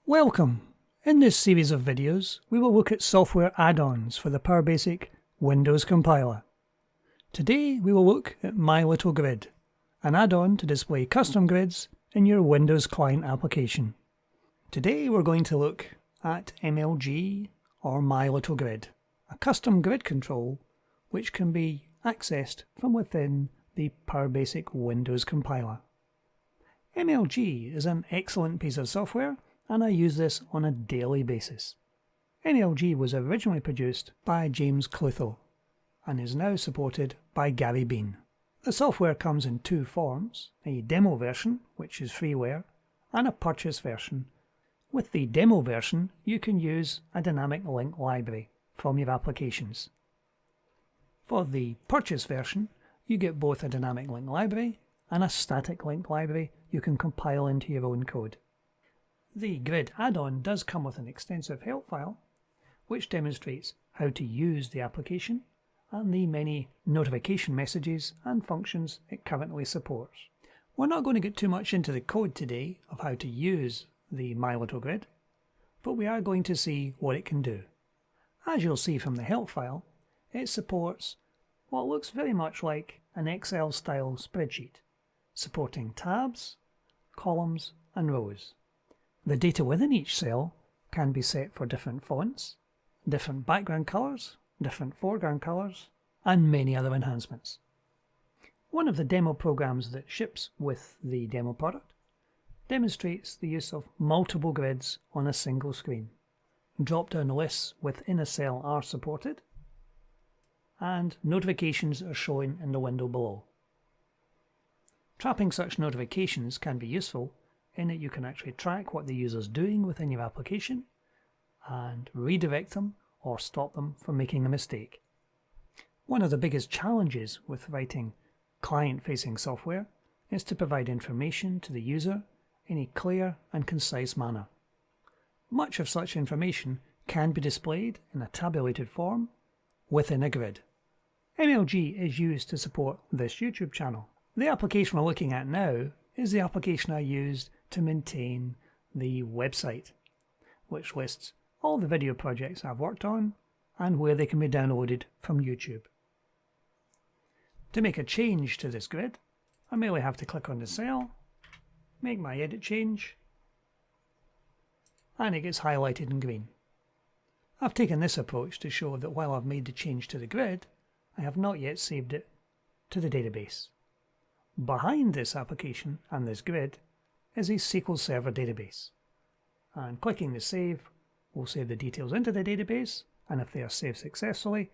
Welcome! In this series of videos, we will look at software add-ons for the PowerBasic Windows compiler. Today we will look at MyLittleGrid, an add-on to display custom grids in your Windows client application. Today we're going to look at MLG or MyLittleGrid, a custom grid control which can be accessed from within the PowerBasic Windows compiler. MLG is an excellent piece of software and I use this on a daily basis. MLG was originally produced by James Clutho and is now supported by Gary Bean. The software comes in two forms, a demo version, which is freeware, and a purchase version. With the demo version, you can use a dynamic link library from your applications. For the purchase version, you get both a dynamic link library and a static link library you can compile into your own code. The Grid add-on does come with an extensive help file, which demonstrates how to use the application and the many notification messages and functions it currently supports. We're not going to get too much into the code today of how to use the MyLittleGrid, but we are going to see what it can do. As you'll see from the help file, it supports what looks very much like an Excel-style spreadsheet, supporting tabs, columns and rows. The data within each cell can be set for different fonts, different background colours, different foreground colours, and many other enhancements. One of the demo programs that ships with the demo product demonstrates the use of multiple grids on a single screen. Drop-down lists within a cell are supported, and notifications are shown in the window below. Trapping such notifications can be useful in that you can actually track what the user is doing within your application and redirect them or stop them from making a mistake. One of the biggest challenges with writing client-facing software is to provide information to the user in a clear and concise manner. Much of such information can be displayed in a tabulated form within a grid. MLG is used to support this YouTube channel. The application we're looking at now is the application I used to maintain the website, which lists all the video projects I've worked on and where they can be downloaded from YouTube. To make a change to this grid, I merely have to click on the cell, make my edit change, and it gets highlighted in green. I've taken this approach to show that while I've made the change to the grid, I have not yet saved it to the database. Behind this application and this grid is a SQL Server database, and clicking the save will save the details into the database, and if they are saved successfully,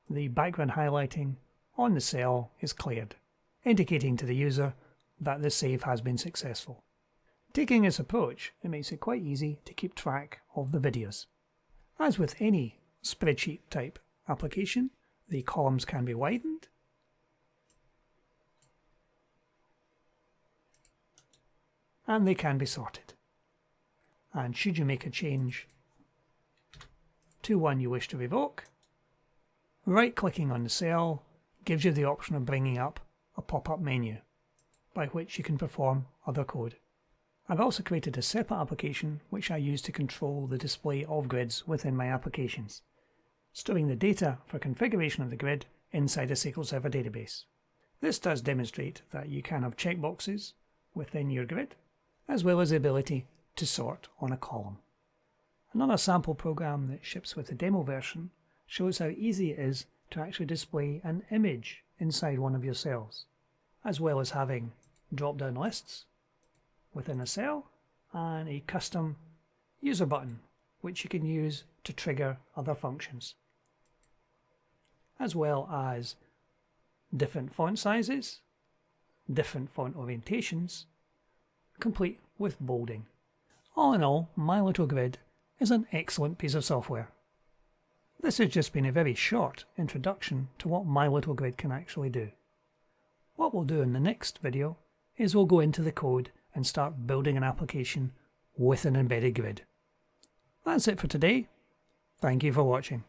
the background highlighting on the cell is cleared, indicating to the user that the save has been successful. Taking this approach, it makes it quite easy to keep track of the videos. As with any spreadsheet type application, the columns can be widened, and they can be sorted. And should you make a change to one you wish to revoke, right-clicking on the cell gives you the option of bringing up a pop-up menu by which you can perform other code. I've also created a separate application which I use to control the display of grids within my applications, storing the data for configuration of the grid inside a SQL Server database. This does demonstrate that you can have checkboxes within your grid, as well as the ability to sort on a column. Another sample program that ships with the demo version shows how easy it is to actually display an image inside one of your cells, as well as having drop-down lists within a cell and a custom user button which you can use to trigger other functions, as well as different font sizes, different font orientations, complete with bolding. All in all, MyLittleGrid is an excellent piece of software. This has just been a very short introduction to what MyLittleGrid can actually do. What we'll do in the next video is we'll go into the code and start building an application with an embedded grid. That's it for today. Thank you for watching.